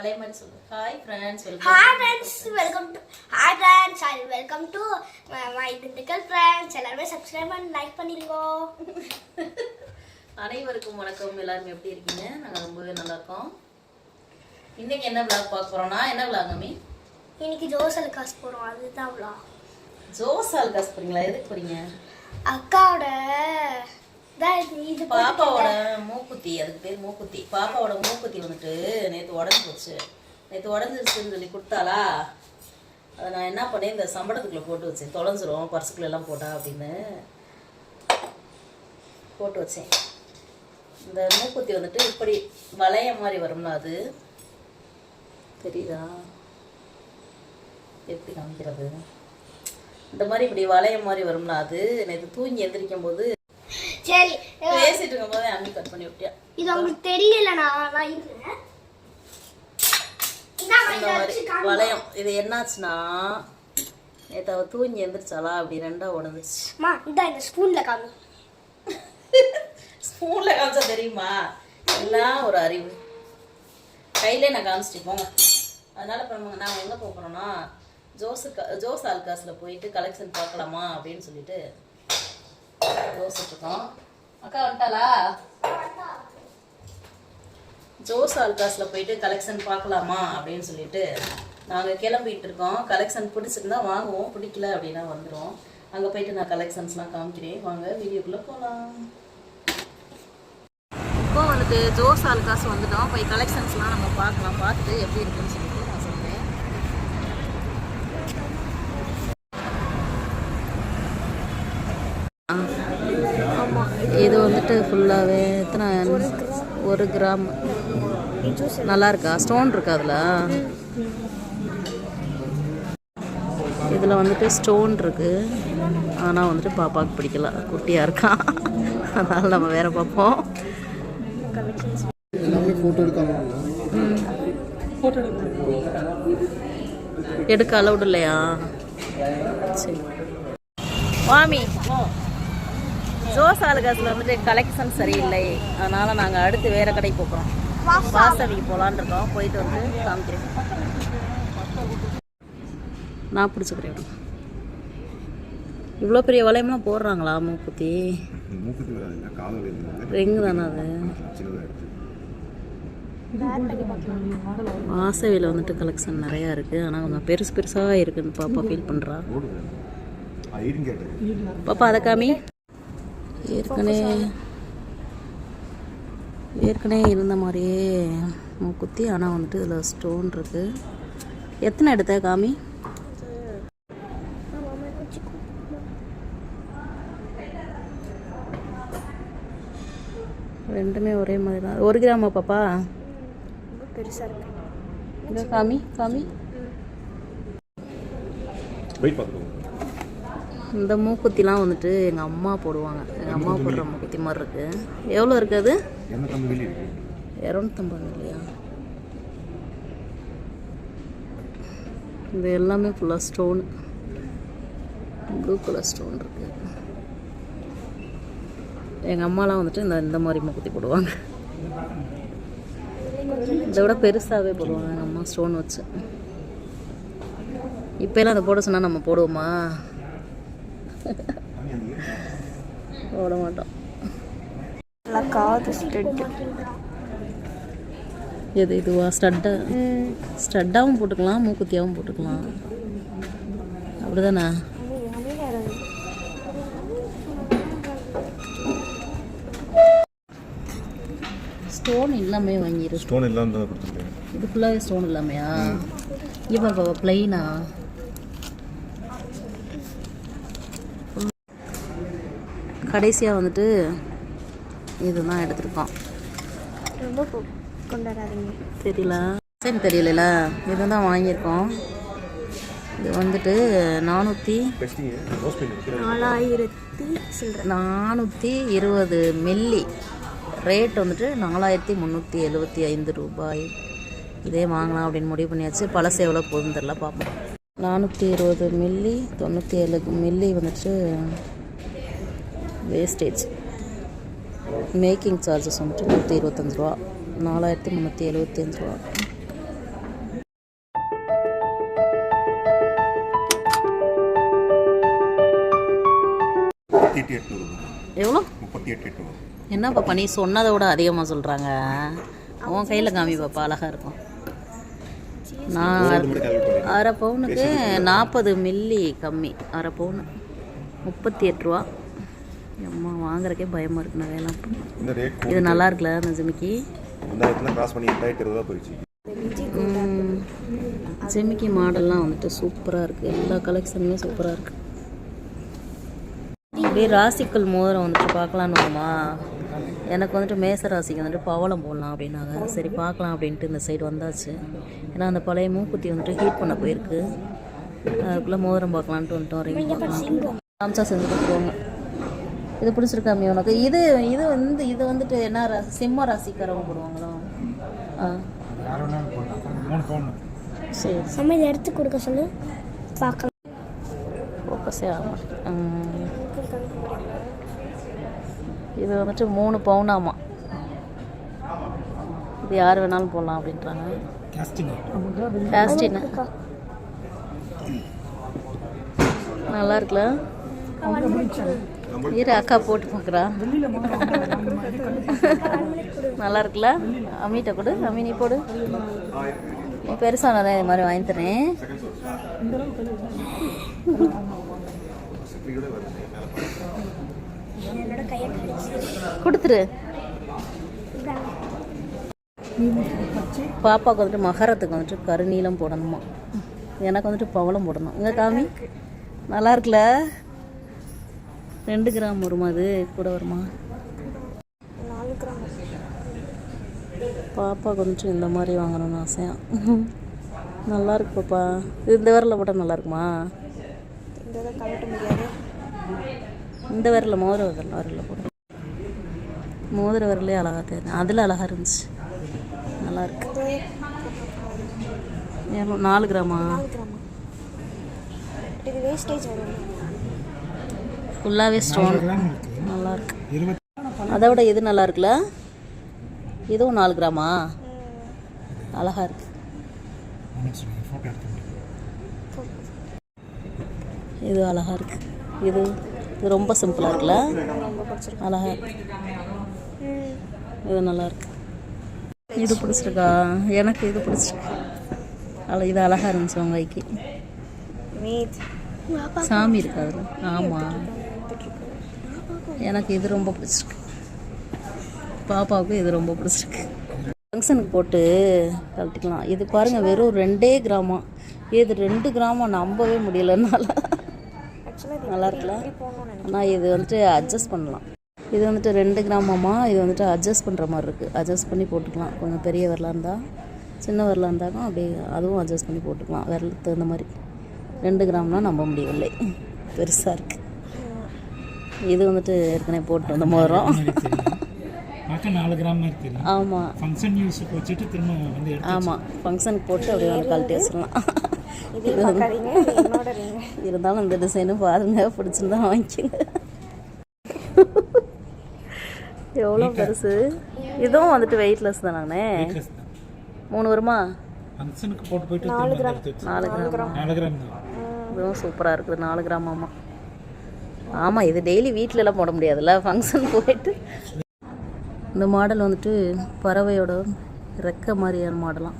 பழைய மாதிரி சொல்லு. Hi friends, welcome to my Dindigul friends. எல்லாரும் சப்ஸ்கிரைப் பண்ணி லைக் பண்ணிருங்க. அனைவருக்கும் வணக்கம். எல்லாரும் எப்படி இருக்கீங்க? நாங்கள் ரொம்பவே நல்லா இருக்கோம். இன்னைக்கு என்ன vlog பார்க்க போறோம்னா, என்ன vlog அம்மி? இன்னைக்கு ஜோஸ் அல்காஸ் போறோம், அதுதான் vlog. ஜோஸ் அல்காஸ் போறீங்களா? எதுக்கு போறீங்க? அக்காவோட பாப்பாவோட மூக்குத்தி, அதுக்கு பேர் மூக்குத்தி. பாப்பாவோட மூக்குத்தி வந்துட்டு நேற்று உடஞ்சி போச்சு. நேற்று உடஞ்சிருச்சுன்னு சொல்லி கொடுத்தாளா, அதை நான் என்ன பண்ணேன், இந்த சம்பளத்துக்குள்ளே போட்டு வச்சேன். தொலைஞ்சிரும் பர்சுக்குள்ள எல்லாம் போட்டா அப்படின்னு போட்டு வச்சேன். இந்த மூக்குத்தி வந்துட்டு இப்படி வளைய மாதிரி வரும்ல, அது தெரியுதா? எப்படி காமிக்கிறது? இந்த மாதிரி இப்படி வளைய மாதிரி வரும்ல, அது நேற்று தூங்கி எந்திரிக்கும் போது சரி பேசிட்டு இருக்கும் போதே அம்மி கட் பண்ணி விட்டியா. இது உங்களுக்கு தெரியல, நான் வளையம். இது என்னாச்சுன்னா, நேற்று அவ தூங்கி எந்திரிச்சாலா, அப்படி ரெண்டா உடஞ்சிச்சு. இந்த ஸ்பூன்ல காமி. ஸ்பூன்ல காமிச்சா தெரியுமா? எல்லாம் ஒரு அறிவு. கையிலே நான் காமிச்சிட்டு போங்க. அதனால இப்போ நாங்கள் எங்கே போகிறோம்னா, ஜோஸ் ஆல்காஸில் போயிட்டு கலெக்ஷன் பார்க்கலாமா அப்படின்னு சொல்லிட்டு யோசிச்சுருக்கோம். அக்கா வந்துட்டாளா? ஜோஸ் ஆல்காஸில் போயிட்டு கலெக்ஷன் பார்க்கலாமா அப்படின்னு சொல்லிட்டு நாங்கள் கிளம்பிட்டு இருக்கோம். கலெக்ஷன் பிடிச்சிருந்தா வாங்குவோம், பிடிக்கல அப்படின்னா வந்துடும். அங்கே போயிட்டு நான் கலெக்ஷன்ஸ்லாம் காமிக்கிறேன். வாங்க வீடியோக்குள்ளே போகலாம். இப்போ வந்துட்டு ஜோஸ் ஆல்காஸ் வந்துட்டோம். போய் கலெக்ஷன்ஸ்லாம் நம்ம பார்க்கலாம். பார்த்துட்டு எப்படி இருக்குன்னு சொல்லிட்டு நான் சொல்கிறேன். இது வந்துட்டு ஃபுல்லாகவே எத்தனை, 1 கிராம். நல்லா இருக்கா? ஸ்டோன் இருக்கா அதில்? இதில் வந்துட்டு ஸ்டோன் இருக்கு, ஆனால் வந்துட்டு பாப்பாவுக்கு பிடிக்கல, குட்டியாக இருக்கான். அதனால் நம்ம வேற பார்ப்போம். எடுக்க அலவுட் இல்லையா? சரி வாமி. ஜோஸ் ஆல்காஸில் வந்துட்டு கலெக்ஷன் சரியில்லை, அதனால் நாங்கள் அடுத்து வேறு கடைக்கு போகிறோம். வாசவிக்கு போகலான் இருக்கோம். போயிட்டு வந்து காமிக்கிறேன். நான் பிடிச்சிக்கிறேன். இவ்வளோ பெரிய வளையம்லாம் போடுறாங்களா? மூக்குத்தி ரிங்கு தானே அது? வாசவியில் வந்துட்டு கலெக்ஷன் நிறையா இருக்குது, ஆனால் கொஞ்சம் பெருசு பெருசாக இருக்குதுன்னு பாப்பா ஃபீல் பண்ணுறா. பாப்பா அதை காமி. ஏற்கனவே இருந்த மாதிரியே மூக்குத்தி, ஆனால் வந்துட்டு இதில் ஸ்டோன் இருக்குது. எத்தனை எடுத்த காமி? ரெண்டுமே ஒரே மாதிரி தான். 1 கிராமா பாப்பா? பெருசாக இருக்கு. இங்கே காமி காமி. இந்த மூக்குத்திலாம் வந்துட்டு எங்கள் அம்மா போடுவாங்க. எங்கள் அம்மா போடுற மூக்குத்தி மாதிரி இருக்கு. எவ்வளோ இருக்குது அது? 250 இல்லையா? இது எல்லாமே ஃபுல்லாக ஸ்டோன், ப்ளூ கலர் ஸ்டோன் இருக்கு. எங்கள் அம்மாலாம் வந்துட்டு இந்த மாதிரி மூக்குத்தி போடுவாங்க. இதை விட பெருசாகவே போடுவாங்க எங்கள் அம்மா ஸ்டோன் வச்சு. இப்போலாம் அதை போட சொன்னால் நம்ம போடுவோமா? போட மாட்டோம். எது இதுவா? ஸ்டட்டாகவும் போட்டுக்கலாம், மூக்குத்தியாகவும் போட்டுக்கலாம், அப்படிதானே? ஸ்டோன் எல்லாமே வாங்கிடும். ஸ்டோன் எல்லாம் தான் கொடுத்துருக்கேன். இது ஃபுல்லாகவே ஸ்டோன் இல்லாமையா? இப்போ பாப்பா பிளைனா? கடைசியாக வந்துட்டு இதுதான் எடுத்துருக்கோம். ரொம்ப கொண்டாடாதீங்க. தெரியல, சரி தெரியல. இதுதான் வாங்கியிருக்கோம். இது வந்துட்டு 420 மில்லி. ரேட் வந்துட்டு 4375 ரூபாய். இதே வாங்கலாம் அப்படின்னு முடிவு பண்ணியாச்சு. பழசு எவ்வளோ போகுதுன்னு தெரியல, பார்ப்போம். 420 மில்லி, 97 மில்லி வந்துட்டு வேஸ்டேஜ். மேக்கிங் சார்ஜஸ் வந்துட்டு 125 ரூபா. 4375 ரூபா. 38 ரூபா. எவ்வளோ? 38 ரூபா. என்ன பாப்பா நீ சொன்னதை விட அதிகமாக சொல்கிறாங்க. உன் கையில் காமி பாப்பா, அழகாக இருக்கும். நான் அரை பவுனுக்கு 40 மில்லி கம்மி. அரை பவுனு 38 ரூபா. அம்மா வாங்குறக்கே பயமாக இருக்குண்ணா வேலை. இந்த ரேட் இது நல்லா இருக்குல்ல அந்த ஜிமிக்கி? அந்த இடத்துல கிராஸ் பண்ணி 8000 ரூபா போயிடுச்சு. ஜிமிக்கி மாடல்லாம் வந்துட்டு சூப்பராக இருக்குது. எல்லா கலெக்ஷனுமே சூப்பராக இருக்குது. அப்படியே ராசிக்கல் மோதிரம் வந்துட்டு பார்க்கலான்னு வருமா? எனக்கு வந்துட்டு மேச ராசிக்கு வந்துட்டு பவளம் போடலாம் அப்படின்னாங்க. சரி பார்க்கலாம் அப்படின்ட்டு இந்த சைடு வந்தாச்சு. ஏன்னா அந்த பழைய மூக்குத்தி வந்துட்டு ஹீட் பண்ண போயிருக்கு. அதுக்குள்ளே மோதிரம் பார்க்கலான்ட்டு வந்துட்டோம். ரிங் பார்க்கலாம் காமிச்சா செஞ்சு கொடுத்துருவாங்க. இது பிடிச்சிருக்காமே உனக்கு? இது இது வந்து இது வந்துட்டு என்ன சிம்ம ராசிக்காரவங்க போடுவாங்களோ? சரி நம்ம இதை எடுத்து கொடுக்க சொல்லு பார்க்கலாம். ஃபோக்கஸே ஆக மாட்டேங்குது. இது வந்துட்டு 3 பவுனாமா. இது யார் வேணாலும் போடலாம் அப்படின்றாங்க. கேஸ்டின் நல்லா இருக்குல்ல? இரு அக்கா போட்டு பார்க்குறா. நல்லா இருக்குல்ல? அம்மிட்ட கொடு. அம்மி நீ போடு. நீ பெருசானதான் இது மாதிரி வாங்கி தரேன். கொடுத்துரு. பாப்பாவுக்கு வந்துட்டு மகரத்துக்கு வந்துட்டு கருநீலம் போடணுமா. எனக்கு வந்துட்டு பவளம் போடணும். இங்கே காமி நல்லா இருக்குல்ல? 2 கிராம் வருமா? அது கூட வருமா? 4 கிராம். பாப்பாவுக்கு வந்துட்டு இந்த மாதிரி வாங்கணும்னு ஆசையாக. நல்லா இருக்கு பாப்பா. இந்த விரலில் போட்டால் நல்லா இருக்குமா? இந்த விரலில் மோதிர விரலில் போட. மோதிர விரலே அழகாக தெரியும். அதில் அழகாக இருந்துச்சு. நல்லா இருக்கு. 4 கிராமா? இது வேஸ்டேஜ் வரும். ஃபுல்லாகவே ஸ்டோன். நல்லா இருக்கு. அதை விட இது நல்லா இருக்குல்ல? இதுவும் 4 கிராமா? அழகா இருக்கு. இது அழகா இருக்கு. இது இது ரொம்ப சிம்பிளாக இருக்குல்ல? அழகா இருக்கு. இது நல்லா இருக்கு. இது பிடிச்சிருக்கா? எனக்கு இது பிடிச்சிருக்கு. இது அழகா இருந்துச்சு உங்க கைக்கு. சாமி இருக்கு அதில். ஆமாம், எனக்கு இது ரொம்ப பிடிச்சிருக்கு. பாப்பாவுக்கு இது ரொம்ப பிடிச்சிருக்கு. ஃபங்க்ஷனுக்கு போட்டு கழட்டிக்கலாம். இது பாருங்கள் வெறும் 2 கிராமா. இது 2 கிராமா நம்பவே முடியலனால. நல்லா இருக்குல்ல? ஆனால் இது வந்துட்டு அட்ஜஸ்ட் பண்ணலாம். இது வந்துட்டு 2 கிராமாம்மா. இது வந்துட்டு அட்ஜஸ்ட் பண்ணுற மாதிரி இருக்குது. அட்ஜஸ்ட் பண்ணி போட்டுக்கலாம். கொஞ்சம் பெரிய விரலாக இருந்தால், சின்ன விரலாக இருந்தாலும் அப்படியே அதுவும் அட்ஜஸ்ட் பண்ணி போட்டுக்கலாம். விரலுக்கு தகுந்த மாதிரி. 2 கிராம்னால் நம்ப முடியவில்லை, பெருசாக இருக்குது. இது வந்துட்டு ஏற்கனவே போட்டு வந்த மோதிரம். 4 கிராம் மாதிரி தெரியும். ஆமாம், ஃபங்க்ஷன் யூஸுக்கு வச்சுட்டு திரும்ப வந்து ஆமாம் ஃபங்க்ஷனுக்கு போட்டு அப்படியே வந்து கழட்டி வச்சிடலாம். இருந்தாலும் இந்த டிசைனும் பாருங்க, பிடிச்சிருந்தா வாங்கிக்கோங்க. எவ்வளோ பெருசு. இதுவும் வந்துட்டு வெயிட்லெஸ் தான். நானே 3 வருமா? ஃபங்க்ஷனுக்கு போட்டு போயிட்டு 4 கிராம். 4 கிராம் தான். இதுவும் சூப்பராக இருக்குது. 4 கிராம். ஆமாம் ஆமாம், இது டெய்லி வீட்டிலலாம் போட முடியாதுல்ல, ஃபங்க்ஷன் போயிட்டு. இந்த மாடல் வந்துட்டு பறவையோட ரெக்கை மாதிரியான மாடலாம்.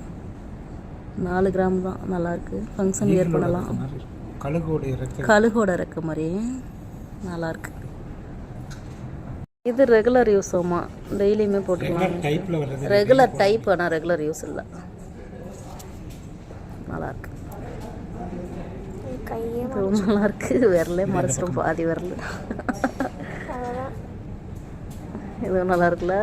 4 கிராம் தான். நல்லாயிருக்கு. ஃபங்க்ஷன் வியர் பண்ணலாம். கழுகோட ரெக்கை மாதிரி நல்லாயிருக்கு. இது ரெகுலர் யூஸ். ஆமாம், டெய்லியுமே போட்டுக்கலாம். ரெகுலர் டைப், ஆனால் ரெகுலர் யூஸ் இல்லை. நல்லாயிருக்கு. ரொம்ப நல்லாயிருக்கு. விரலே மறைச்சிடும், பாதி விரல். இது நல்லா இருக்குல்ல?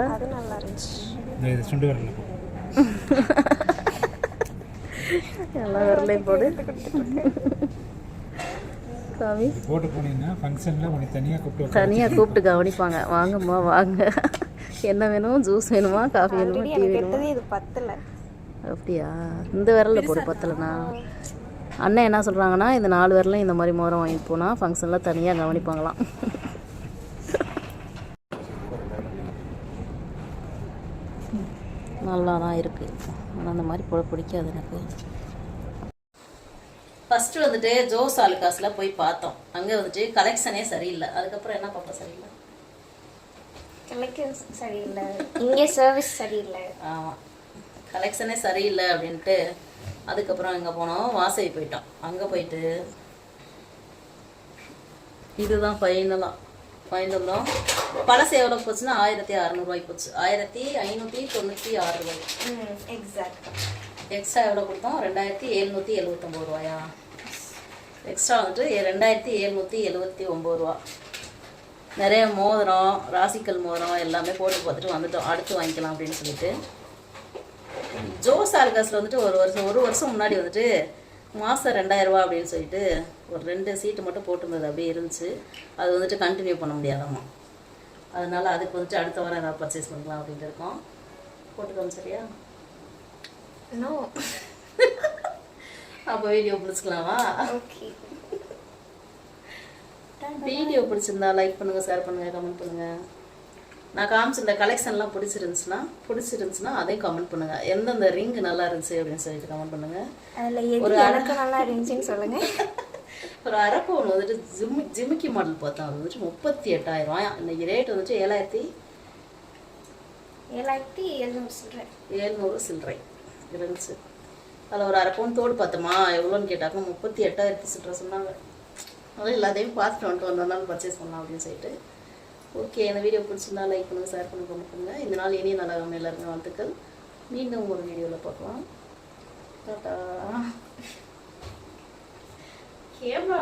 எல்லா விரலையும் போடு. சாமி தனியாக கூப்பிட்டு கவனிப்பாங்க. வாங்கம்மா வாங்க, என்ன வேணும், ஜூஸ் வேணுமா, காஃபி வேணுமா, டீ வேணுமா? இது பத்தல. அப்படியா? இந்த விரலில் போடு. பத்தலைண்ணா. அண்ணன் என்ன சொல்கிறாங்கன்னா, இந்த 4 விரலையும் இந்த மாதிரி மோதிரம் வாங்கிட்டு போனால் ஃபங்க்ஷனில் தனியாக கவனிப்பாங்களாம். நல்லா தான் இருக்குது. ஆனால் அந்த மாதிரி போட பிடிக்காது எனக்கு. ஃபஸ்ட்டு வந்துட்டு ஜோஸ் ஆலுகாஸில் போய் பார்த்தோம். அங்கே வந்துட்டு கலெக்ஷனே சரியில்லை. அதுக்கப்புறம் என்ன பார்ப்போம் சரியில்லை. கலெக்ஷன் சரியில்லை, இங்கே சர்வீஸ் சரியில்லை. ஆமாம், கலெக்ஷனே சரியில்லை அப்படின்ட்டு அதுக்கப்புறம் எங்கே போனோம், வாசகி போயிட்டோம். அங்கே போயிட்டு இதுதான் ஃபைனலும் பழசு எவ்வளோ போச்சுன்னா 1600 போச்சு. 1596 ரூபாய். எக்ஸாக்ட். எக்ஸ்ட்ரா எவ்வளோ கொடுத்தோம்? 2779 ரூபாயா? எக்ஸ்ட்ரா வந்துட்டு 2779 ரூபா. நிறைய மோதிரம், ராசிக்கல் மோதிரம் எல்லாமே போட்டு பார்த்துட்டு வந்துட்டோம். அடுத்து வாங்கிக்கலாம் அப்படின்னு சொல்லிட்டு ஜோஸ் ஆலுகாஸில் வந்துட்டு ஒரு வருஷம் முன்னாடி வந்துட்டு மாதம் 2000 ரூபா அப்படின்னு சொல்லிட்டு ஒரு 2 சீட்டு மட்டும் போட்டுருந்தது. அப்படியே இருந்துச்சு. அது வந்துட்டு கண்டினியூ பண்ண முடியாதாம்மா. அதனால அதுக்கு வந்துட்டு அடுத்த வாரம் ஏதாவது பர்ச்சேஸ் பண்ணிக்கலாம் அப்படின்ட்டு இருக்கோம். போட்டுக்கோங்க சரியா? நோ. அப்போ வீடியோ பிடிச்சிக்கலாமா? ஓகே. வீடியோ பிடிச்சிருந்தா லைக் பண்ணுங்கள், ஷேர் பண்ணுங்கள், கமெண்ட் பண்ணுங்கள். நான் காமிச்சிருந்த கலெக்ஷன்லாம் பிடிச்சிருந்துச்சுன்னா அதையும் கமெண்ட் பண்ணுங்கள். எந்தெந்த ரிங் நல்லா இருந்துச்சு அப்படின்னு சொல்லிட்டு கமெண்ட் பண்ணுங்கள். அதில் ஒரு எனக்கு நல்லா இருந்துச்சுன்னு சொல்லுங்கள். ஒரு அரப்பவுன் வந்துட்டு ஜிமிக்கி மாடல் பார்த்தோம். அது வந்துட்டு 38,000 ரூபாயா. இன்னைக்கு ரேட் வந்துட்டு 7,700 சில்லறை இருந்துச்சு. அதில் ஒரு அரப்பவுன் தோடு பார்த்தோமா, எவ்வளோன்னு கேட்டாக்க 38,000 சில்லறை சொன்னாங்க. அதான் எல்லாத்தையும் பார்த்துட்டு வந்தோம்னாலும் பர்ச்சேஸ் பண்ணலாம் அப்படின்னு சொல்லிட்டு. ஓகே, இந்த வீடியோ பிடிச்சிருந்தா லைக் பண்ணுங்கள், ஷேர் பண்ணுங்க, கமெண்ட் பண்ணுங்கள். இந்த நாள் இனிய நாளாக எல்லாருமே வாழ்த்துக்கள். மீண்டும் ஒரு வீடியோவில் பார்க்கலாம். டாடா. கேமரா